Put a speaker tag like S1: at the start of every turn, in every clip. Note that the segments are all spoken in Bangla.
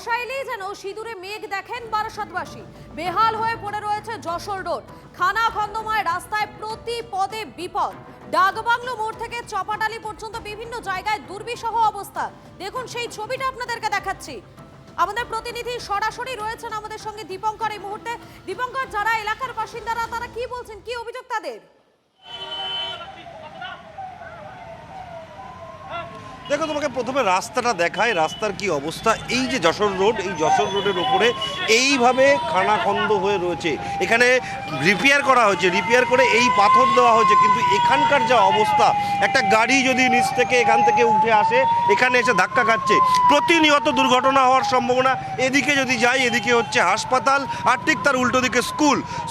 S1: বর্ষা এলেই যেন সিঁদুরে মেঘ দেখেন বারাসাতবাসী। বেহাল হয়ে পড়ে রয়েছে যশোর রোড। খানাখন্দময় রাস্তায় প্রতি পদে বিপদ। ডাকবাংলো মোড় থেকে চপাটালি পর্যন্ত বিভিন্ন জায়গায় দুর্বিষহ অবস্থা। দেখুন সেই ছবিটা আপনাদেরকে দেখাচ্ছি। আমাদের প্রতিনিধি সরাসরি রয়েছেন আমাদের সঙ্গে দীপঙ্কর এই মুহূর্তে। দীপঙ্কর, যারা এলাকার বাসিন্দারা তারা কি বলছেন, কি অভিযোগ তাদের?
S2: দেখো, তোমাকে প্রথমে রাস্তাটা দেখায়, রাস্তার কি অবস্থা। এই যে যশোর রোড, এই যশোর রোডের ওপরে এইভাবে খানাখন্দ হয়ে রয়েছে। এখানে রিপেয়ার করা হয়েছে, রিপেয়ার করে এই পাথর দেওয়া হয়েছে, কিন্তু এখানকার যা অবস্থা, একটা গাড়ি যদি নিচ থেকে এখান থেকে উঠে আসে, এখানে এসে ধাক্কা খাচ্ছে। প্রতিনিয়ত দুর্ঘটনা হওয়ার সম্ভাবনা। এদিকে যদি যাই, এদিকে হচ্ছে হাসপাতাল, আর ঠিক তার উল্টো দিকে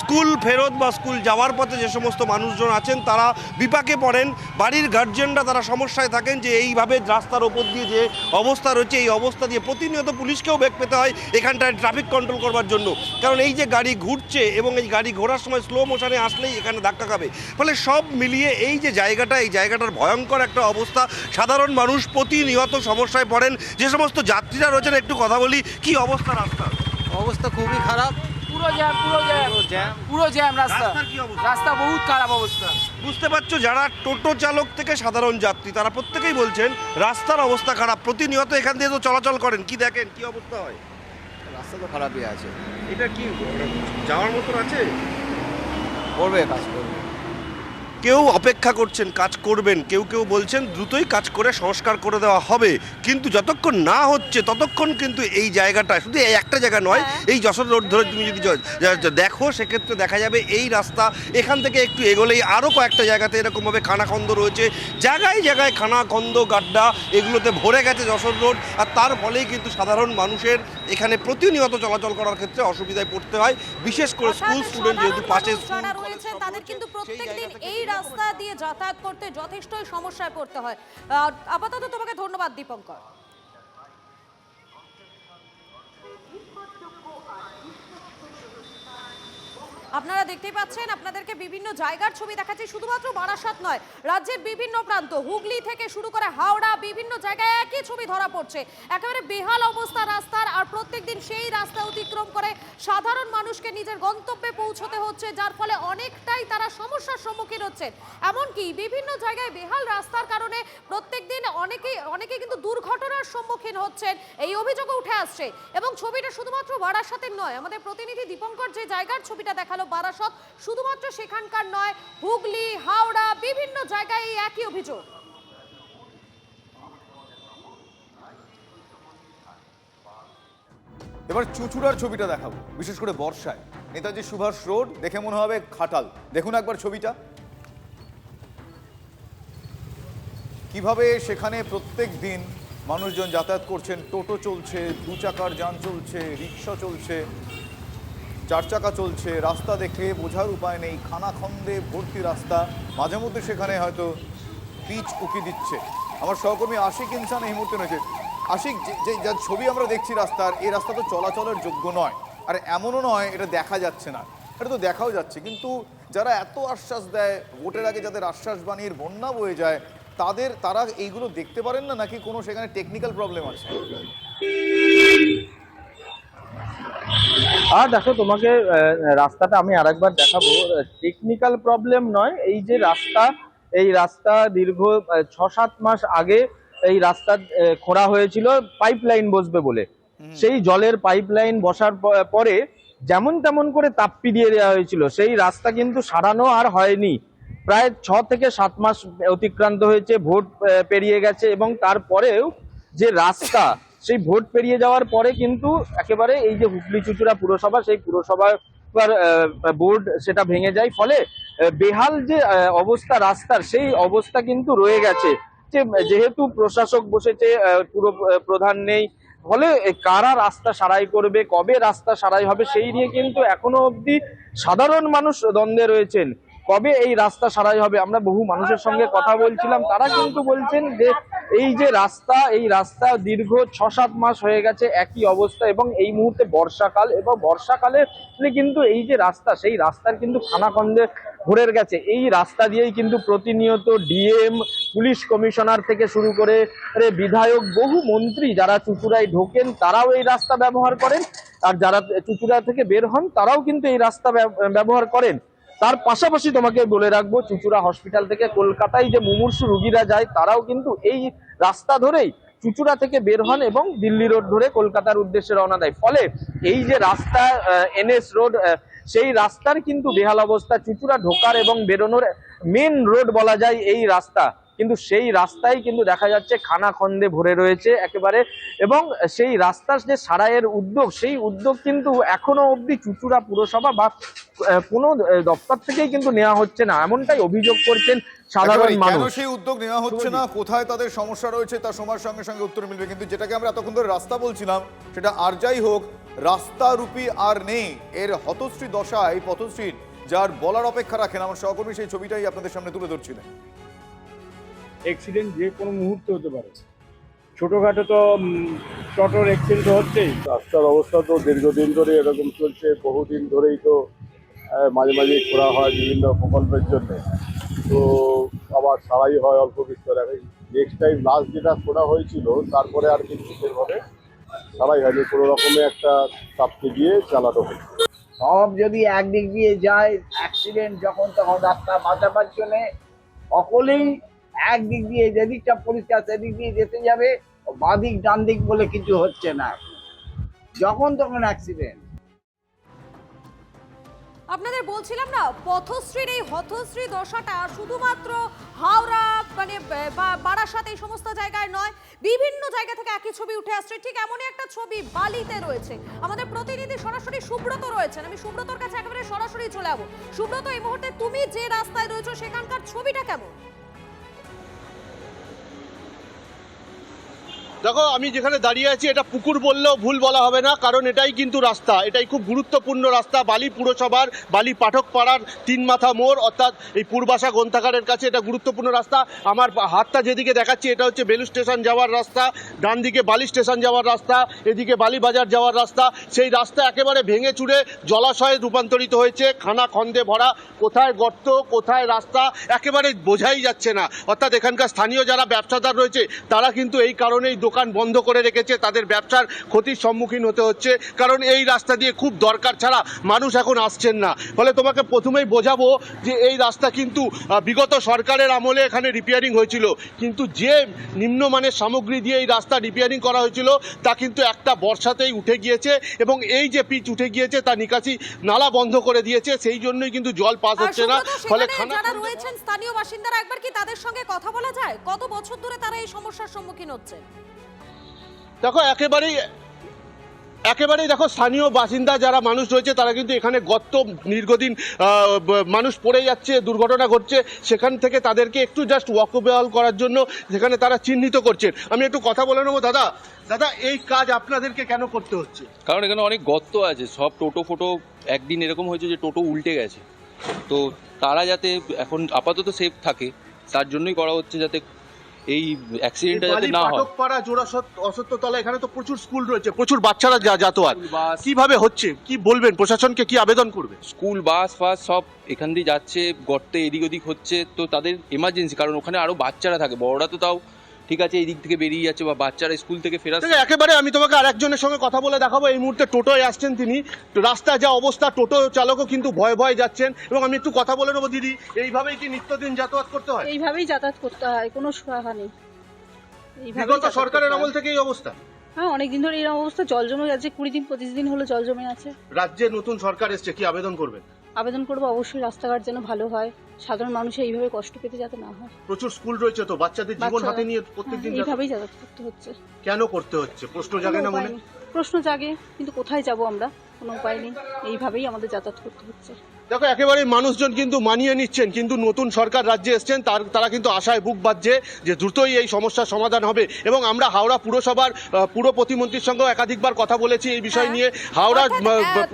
S2: স্কুল ফেরত বা স্কুল যাওয়ার পথে যে সমস্ত মানুষজন আছেন তারা বিপাকে পড়েন। বাড়ির গার্জিয়ানরা তারা সমস্যায় থাকেন যে এইভাবে রাস্তার ওপর দিয়ে যে অবস্থা রয়েছে, এই অবস্থা দিয়ে প্রতিনিয়ত পুলিশকেও বেগ পেতে হয় এখানটায় ট্রাফিক কন্ট্রোল করবার জন্য। কারণ এই যে গাড়ি ঘুরছে এবং এই গাড়ি ঘোরার সময় স্লো মোশনে আসলেই এখানে ধাক্কা খাবে। ফলে সব মিলিয়ে এই যে জায়গাটা, এই জায়গাটার ভয়ঙ্কর একটা অবস্থা। সাধারণ মানুষ প্রতিনিয়ত সমস্যায় পড়েন। যে সমস্ত যাত্রীরা রয়েছেন, একটু কথা বলি, কি অবস্থা রাস্তার?
S3: অবস্থা খুবই খারাপ। পুরো জ্যাম
S2: রাস্তার কি অবস্থা?
S3: রাস্তা বহুত খারাপ অবস্থা।
S2: বুঝতে পারছো, যারা টোটো চালক থেকে সাধারণ যাত্রী তারা প্রত্যেকেই বলছেন রাস্তার অবস্থা খারাপ। প্রতিনিয়ত এখান দিয়ে তো চলাচল করেন, কি দেখেন, কি অবস্থা হয়?
S3: রাস্তা তো খারাপই আছে।
S2: এটা কি যাওয়ার মতন আছে?
S3: করবে, কাজ করবে।
S2: কেউ অপেক্ষা করছেন, কাজ করবেন, কেউ কেউ বলছেন দ্রুতই কাজ করে সংস্কার করে দেওয়া হবে। কিন্তু যতক্ষণ না হচ্ছে ততক্ষণ কিন্তু এই জায়গাটা, শুধু এই একটা জায়গা নয়, এই যশোর রোড ধরে তুমি যদি দেখো, সেক্ষেত্রে দেখা যাবে এই রাস্তা এখান থেকে একটু এগোলেই আরও কয়েকটা জায়গাতে এরকমভাবে খানাখন্দ রয়েছে। জায়গায় জায়গায় খানাখন্দ, গাড্ডা, এগুলোতে ভরে গেছে যশোর রোড। আর তার ফলেই কিন্তু সাধারণ মানুষের এখানে প্রতিনিয়ত চলাচল করার ক্ষেত্রে অসুবিধায় পড়তে হয়। বিশেষ করে স্কুল স্টুডেন্ট, যেহেতু পাশে
S1: যারা রয়েছেন তাদের কিন্তু প্রত্যেকদিন এই রাস্তা দিয়ে যাতায়াত করতে যথেষ্টই সমস্যায় পড়তে হয়। আপাতত তোমাকে ধন্যবাদ দীপঙ্কর। আপনারা দেখতেই পাচ্ছেন, আপনাদেরকে বিভিন্ন জায়গার ছবি দেখাচ্ছি। শুধুমাত্র বারাসাত নয়, রাজ্যের বিভিন্ন প্রান্ত, হুগলি থেকে শুরু করে হাওড়া, বিভিন্ন জায়গায় একই ছবি ধরা পড়ছে। একেবারে বেহাল অবস্থা রাস্তার, আর প্রত্যেকদিন সেই রাস্তা অতিক্রম করে সাধারণ মানুষকে নিজের গন্তব্যে পৌঁছতে হচ্ছে, যার ফলে অনেকটাই তারা সমস্যার সম্মুখীন হচ্ছেন। এমনকি বিভিন্ন জায়গায় বেহাল রাস্তার কারণে প্রত্যেকদিন অনেকেই কিন্তু দুর্ঘটনার সম্মুখীন হচ্ছেন, এই অভিযোগও উঠে আসছে। এবং ছবিটা শুধুমাত্র বারাসাতের নয়, আমাদের প্রতিনিধি দীপঙ্কর যে জায়গার ছবিটা দেখালো বারাসত, শুধুমাত্র সেখানকার নয়, হুগলি, হাওড়া, বিভিন্ন জায়গায় এই একই অভিযোগ।
S4: এবার চুঁচুড়ার ছবিটা দেখাবো, বিশেষ করে বর্ষায়। নেতাজি সুভাষ রোড দেখে মনে হবে খাটাল। দেখুন একবার ছবিটা, কিভাবে সেখানে প্রত্যেক দিন মানুষজন যাতায়াত করছেন। টোটো চলছে, দু চাকার যান চলছে, রিক্সা চলছে, চার চাকা চলছে। রাস্তা দেখে বোঝার উপায় নেই, খানাখন্দে ভর্তি রাস্তা। মাঝে মধ্যে সেখানে হয়তো পিচ উকি দিচ্ছে। আমার সহকর্মী আশিক ইনসান এই মুহূর্তে রয়েছে। আশিক, যে যা ছবি আমরা দেখছি রাস্তার, এই রাস্তা তো চলাচলের যোগ্য নয়, আর এমনও নয় এটা দেখা যাচ্ছে না, এটা তো দেখাও যাচ্ছে। কিন্তু যারা এত আশ্বাস দেয়, ভোটের আগে যাদের আশ্বাস বাণীর বন্যা বয়ে যায়, তারা এইগুলো দেখতে পারেন না, নাকি কোনো সেখানে টেকনিক্যাল প্রবলেম আছে?
S5: আর দেখো, তোমাকে রাস্তাটা আমি আরেকবার দেখাবো। টেকনিক্যাল প্রবলেম নয়, এই রাস্তা দীর্ঘ ৬-৭ মাস আগে এই রাস্তা খোঁড়া হয়েছিল পাইপলাইন বসবে বলে। সেই জলের পাইপলাইন বসার পরে যেমন তেমন করে তাপ্পি দিয়ে দেওয়া হয়েছিল। সেই রাস্তা কিন্তু সারানো আর হয়নি। প্রায় ৬ থেকে ৭ মাস অতিক্রান্ত হয়েছে, ভোট পেরিয়ে গেছে, এবং তারপরেও যে রাস্তা, সেই ভোট পেরিয়ে যাওয়ার পরে কিন্তু একেবারে এই যে হুগলি চুঁচুড়া পুরসভা, সেই পুরসভার বোর্ড সেটা ভেঙে যায়। ফলে বেহাল যে অবস্থা রাস্তার, সেই অবস্থা কিন্তু রয়ে গেছে। যেহেতু প্রশাসক বসেছে, পুরো প্রধান নেই, ফলে কারা রাস্তা সারাই করবে, কবে রাস্তা সারাই হবে, সেই নিয়ে কিন্তু এখনো অবধি সাধারণ মানুষ দ্বন্দ্বে রয়েছেন। কবে এই রাস্তা সারাই হবে? আমরা বহু মানুষের সঙ্গে কথা বলছিলাম, তারা কিন্তু বলছেন যে এই যে রাস্তা, এই রাস্তা দীর্ঘ 6-7 মাস হয়ে গেছে একই অবস্থা, এবং এই মুহূর্তে বর্ষাকাল, এবং বর্ষাকালে কিন্তু এই যে রাস্তা, সেই রাস্তার কিন্তু খানাখন্দে ভরে গেছে। এই রাস্তা দিয়েই কিন্তু প্রতিনিয়ত ডিএম, পুলিশ কমিশনার থেকে শুরু করে বিধায়ক, বহু মন্ত্রী যারা চুঁচুড়ায় ঢোকেন তারাও এই রাস্তা ব্যবহার করেন, আর যারা চুঁচুড়া থেকে বের হন তারাও কিন্তু এই রাস্তা ব্যবহার করেন। তার পাশাপাশি তোমাকে বলে রাখবো, চুঁচুড়া হসপিটাল থেকে কলকাতায় যে মুমূর্ষু রোগীরা যায় তারাও কিন্তু এই রাস্তা ধরেই চুঁচুড়া থেকে বের হন এবং দিল্লি রোড ধরে কলকাতার উদ্দেশ্যে রওনা দেয়। ফলে এই যে রাস্তা এনএস রোড, সেই রাস্তার কিন্তু বেহাল অবস্থা। চুঁচুড়া ঢোকার এবং বেরোনোর মেন রোড বলা যায় এই রাস্তা, কিন্তু সেই রাস্তায় কিন্তু দেখা যাচ্ছে খানাখন্দে ভরে রয়েছে একেবারে, এবং সেই রাস্তার যে সারাইয়ের উদ্যোগ, সেই উদ্যোগ কিন্তু এখনো অবধি চুঁচুড়া পুরসভা বা কোনো দপ্তর থেকেই কিন্তু নেওয়া হচ্ছে না, এমনটাই অভিযোগ করছেন সাধারণ
S4: কেন
S5: মানুষ।
S4: সেই উদ্যোগ নেওয়া হচ্ছে না, কোথায় তাদের সমস্যা রয়েছে তা সময়ের সঙ্গে সঙ্গে উত্তর মিলবে। কিন্তু যেটাকে আমরা এতক্ষণ ধরে রাস্তা বলছিলাম, সেটা আর যাই হোক, রাস্তারূপী আর নেই। এর হতশ্রী দশায় পথশ্রীর যার বলার অপেক্ষা রাখেন আমার সহকর্মী, সেই ছবিটাই আপনাদের সামনে তুলে ধরছিলেন।
S6: অ্যাক্সিডেন্ট যে কোনো মুহূর্তে হতে পারে। ছোটোখাটো তো টোটোর অ্যাক্সিডেন্ট হচ্ছেই।
S7: রাস্তার অবস্থা তো দীর্ঘদিন ধরে এরকম চলছে, বহুদিন ধরেই তো মাঝে মাঝে করা হয় বিভিন্ন প্রকল্পের জন্য, তো আবার সারাই হয় অল্প বিস্তর। নেক্সট টাইম লাস্ট যেটা করা হয়েছিল তারপরে আর কিন্তু সেভাবে সারাই হয়নি, কোনো রকমে একটা চাপকে দিয়ে চালানো হয়েছে।
S8: সব যদি একদিক দিয়ে যায়, অ্যাক্সিডেন্ট যখন তখন রাস্তা বাঁচাবার জন্যে সকলেই একদিক দিয়ে, যেদিকটা পরিষ্কার সেদিক দিয়ে যেতে যাবে, বাঁদিক ডান দিক বলে কিছু হচ্ছে না, যখন তখন অ্যাক্সিডেন্ট।
S1: আপনাদের বলছিলাম না, পথশ্রীর এই হতশ্রী দশাটা শুধুমাত্র হাওড়া মানে বারাসাত এই সমস্ত জায়গায় নয়, বিভিন্ন জায়গা থেকে একই ছবি উঠে আসছে। ঠিক এমনই একটা ছবি বালিতে রয়েছে। আমাদের প্রতিনিধি সরাসরি সুব্রত রয়েছেন, আমি সুব্রতর কাছে একেবারে সরাসরি চলে যাবো। সুব্রত, এই মুহূর্তে তুমি যে রাস্তায় রয়েছো সেখানকার ছবিটা কেমন?
S9: দেখো, আমি যেখানে দাঁড়িয়ে আছি এটা পুকুর বললেও ভুল বলা হবে না, কারণ এটাই কিন্তু রাস্তা, এটাই খুব গুরুত্বপূর্ণ রাস্তা। বালি পুরসভার বালি পাঠকপাড়ার 3 মাথা মোড়, অর্থাৎ এই পূর্বাশা গ্রন্থাগারের কাছে এটা গুরুত্বপূর্ণ রাস্তা। আমার হাতটা যেদিকে দেখাচ্ছি এটা হচ্ছে বেলু স্টেশন যাওয়ার রাস্তা, ডান দিকে বালি স্টেশন যাওয়ার রাস্তা, এদিকে বালি বাজার যাওয়ার রাস্তা। সেই রাস্তা একেবারে ভেঙে চুরে জলাশয়ে রূপান্তরিত হয়েছে, খানা খন্দে ভরা, কোথায় গর্ত কোথায় রাস্তা একেবারে বোঝাই যাচ্ছে না। অর্থাৎ এখানকার স্থানীয় যারা ব্যবসাদার রয়েছে তারা কিন্তু এই কারণেই দোকান বন্ধ করে রেখেছে, তাদের ব্যবসার ক্ষতির সম্মুখীন হতে হচ্ছে, কারণ এই রাস্তা দিয়ে খুব দরকার ছাড়া মানুষ এখন আসছেন না। ফলে তোমাকে প্রথমেই বোঝাবো যে এই রাস্তা কিন্তু বিগত সরকারের আমলে এখানে রিপেয়ারিং হয়েছিল, কিন্তু যে নিম্নমানের সামগ্রী দিয়ে এই রাস্তা রিপেয়ারিং করা হয়েছিল তা কিন্তু একটা বর্ষাতেই উঠে গিয়েছে, এবং এই যে পিচ উঠে গিয়েছে তা নিকাশি নালা বন্ধ করে দিয়েছে, সেই জন্যই কিন্তু জল পাস হচ্ছে না। ফলে
S1: যারা রয়েছেন স্থানীয় বাসিন্দারা, একবার কি তাদের সঙ্গে কথা বলা যায়? কত বছর ধরে তারা এই সমস্যার সম্মুখীন হচ্ছে?
S9: দেখো, একেবারেই দেখো, স্থানীয় বাসিন্দা যারা মানুষ রয়েছে তারা কিন্তু এখানে গর্ত দীর্ঘদিন মানুষ পড়ে যাচ্ছে, দুর্ঘটনা ঘটছে, সেখান থেকে তাদেরকে একটু জাস্ট ওয়াকওয়েবল করার জন্য সেখানে তারা চিহ্নিত করছেন। আমি একটু কথা বলে নেবো। দাদা, এই কাজ আপনাদেরকে কেন করতে হচ্ছে?
S10: কারণ এখানে অনেক গর্ত আছে, সব টোটো ফোটো একদিন এরকম হয়েছে যে টোটো উল্টে গেছে, তো তারা যাতে এখন আপাতত সেফ থাকে তার জন্যই করা হচ্ছে, যাতে এই অ্যাক্সিডেন্টটা যাতে না হয়।
S9: পাঠকপাড়া, জোড়াসত, অসত্যতলা, এখানে তো প্রচুর স্কুল রয়েছে, প্রচুর বাচ্চারা যাতায়াত কিভাবে হচ্ছে, কি বলবেন? প্রশাসনকে কি আবেদন করবে?
S10: স্কুল বাস ফাস সব এখান দিয়ে যাচ্ছে, গর্তে এদিক ওদিক হচ্ছে, তো তাদের এমার্জেন্সি, কারণ ওখানে আরো বাচ্চারা থাকে, বড়রা তো তাও ঠিক আছে এই দিক থেকে বেরিয়ে যাচ্ছে, বা বাচ্চারা স্কুল থেকে ফেরা।
S9: একেবারে আমি তোমাকে আরেকজনের সঙ্গে কথা বলে দেখাবো। এই মুহূর্তে টোটোয় আসছেন তিনি, রাস্তা যা অবস্থা, টোটো চালকও কিন্তু ভয়ে ভয়ে যাচ্ছেন, এবং আমি একটু কথা বলে নেবো। দিদি, এইভাবেই কি নিত্যদিন যাতায়াত করতে হয়?
S11: এইভাবেই যাতায়াত করতে হয়, কোনো সুরাহা নেই।
S9: বিগত সরকারের আমল থেকে এই অবস্থা?
S11: হ্যাঁ, অনেকদিন ধরে এরকম অবস্থা, জল জমে আছে, 20 দিন 25 দিন হলো জল জমে আছে।
S9: রাজ্যে নতুন সরকার এসছে, কি আবেদন করবেন?
S11: আবেদন করবো অবশ্যই রাস্তাঘাট যেন ভালো হয়, সাধারণ মানুষের এইভাবে কষ্ট পেতে যাতে না হয়।
S9: প্রচুর স্কুল রয়েছে তো, বাচ্চাদের জীবন হাতে নিয়ে প্রত্যেকদিন
S11: এইভাবেই যাতায়াত করতে হচ্ছে।
S9: কেন করতে হচ্ছে? প্রশ্ন জাগে না মনে?
S11: প্রশ্ন জাগে, কিন্তু কোথায় যাব আমরা? কোনো উপায় নেই, এইভাবেই আমাদের যাতায়াত করতে হচ্ছে।
S9: দেখো একেবারে মানুষজন কিন্তু মানিয়ে নিচ্ছেন, কিন্তু নতুন সরকার রাজ্যে এসছেন তারা কিন্তু আশায় বুক বাঁধছে যে দ্রুতই এই সমস্যার সমাধান হবে। এবং আমরা হাওড়া পুরসভার পুর প্রতিমন্ত্রীর সঙ্গেও একাধিকবার কথা বলেছি এই বিষয় নিয়ে। হাওড়া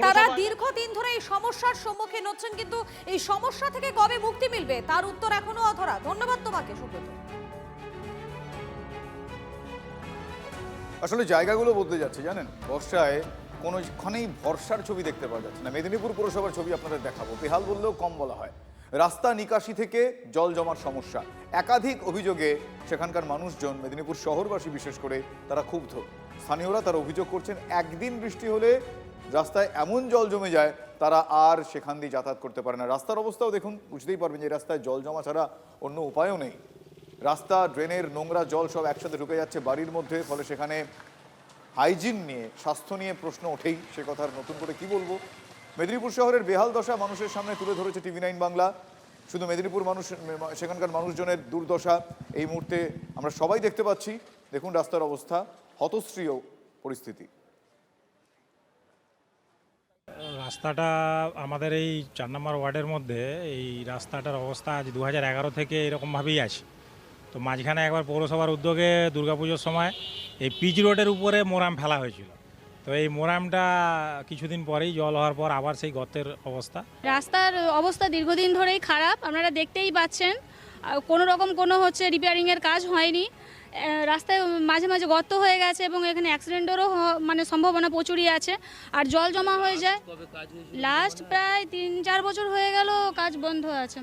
S1: তারা দীর্ঘদিন ধরে এই সমস্যার সম্মুখীন হচ্ছেন, কিন্তু এই সমস্যা থেকে কবে মুক্তি মিলবে তার উত্তর এখনো অধরা। ধন্যবাদ তোমাকে সুব্রত।
S4: আসলে জায়গাগুলো বদলে যাচ্ছে জানেন, বর্ষায় কোনোখানেই ভরসার ছবি দেখতে পাওয়া যাচ্ছে না। মেদিনীপুর পুরসভার ছবি আপনাদের দেখাবো, বেহাল বললেও কম বলা হয়। রাস্তা নিকাশি থেকে জল জমার সমস্যা, একাধিক অভিযোগে সেখানকার মানুষজন, মেদিনীপুর শহরবাসী বিশেষ করে, তারা ক্ষুব্ধ। স্থানীয়রা তারা অভিযোগ করছেন একদিন বৃষ্টি হলে রাস্তায় এমন জল জমে যায় তারা আর সেখান দিয়ে যাতায়াত করতে পারে না। রাস্তার অবস্থাও দেখুন, বুঝতেই পারবেন যে রাস্তায় জল জমা ছাড়া অন্য উপায়ও নেই। রাস্তা, ড্রেনের নোংরা জল সব একসাথে ঢুকে যাচ্ছে বাড়ির মধ্যে, ফলে সেখানে হাইজিন নিয়ে, স্বাস্থ্য নিয়ে প্রশ্ন ওঠেই। সে কথার নতুন করে কি বলবো। মেদিনীপুর শহরের বেহাল দশা মানুষের সামনে তুলে ধরেছে TV9 বাংলা। শুধু মেদিনীপুর মানুষ, সেখানকার মানুষজনের দুর্দশা এই মুহূর্তে আমরা সবাই দেখতে পাচ্ছি। দেখুন রাস্তার অবস্থা, হতশ্রীয় পরিস্থিতি।
S12: রাস্তাটা আমাদের এই 4 নম্বর ওয়ার্ডের মধ্যে এই রাস্তাটার অবস্থা আজ 2011 থেকে এরকমভাবেই আছে। তো মাঝখানে একবার পৌরসভার উদ্যোগে দুর্গাপুজোর সময় এই পিচ রোডের উপরে মোরাম ফেলা হয়েছিল। তো এই মোরামটা কিছুদিন পরেই জল হওয়ার পর আবার সেই গর্তের অবস্থা।
S11: রাস্তার অবস্থা দীর্ঘদিন ধরেই খারাপ, আপনারা দেখতেই পাচ্ছেন। কোনো রকম কোনো রিপেয়ারিংয়ের কাজ হয়নি। রাস্তায় মাঝে মাঝে গর্ত হয়ে গেছে এবং এখানে অ্যাক্সিডেন্টেরও মানে সম্ভাবনা প্রচুরই আছে। আর জল জমা হয়ে যায়। লাস্ট প্রায় 3-4 বছর হয়ে গেল কাজ বন্ধ আছে।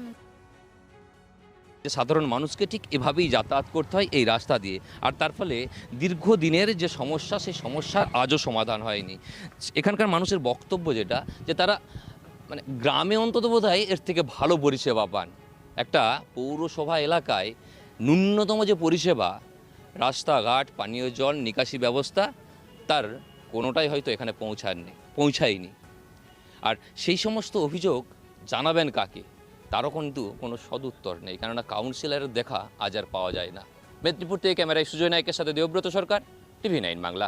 S10: সাধারণ মানুষকে ঠিক এভাবেই যাতায়াত করতে হয় এই রাস্তা দিয়ে, আর তার ফলে দীর্ঘদিনের যে সমস্যা, সেই সমস্যার আজও সমাধান হয়নি। এখানকার মানুষের বক্তব্য যেটা, যে তারা মানে গ্রামে অন্তত বোধহয় এর থেকে ভালো পরিষেবা পান। একটা পৌরসভা এলাকায় ন্যূনতম যে পরিষেবা, রাস্তাঘাট, পানীয় জল, নিকাশি ব্যবস্থা, তার কোনোটাই হয়তো এখানে পৌঁছায়নি। আর সেই সমস্ত অভিযোগ জানাবেন কাকে, তারও কিন্তু কোনো সদুত্তর নেই, কেননা কাউন্সিলরের দেখা আজ আর পাওয়া যায় না। মেদিনীপুর থেকে ক্যামেরায় সুজয় নায়কের সাথে দেবব্রত সরকার, TV9 বাংলা।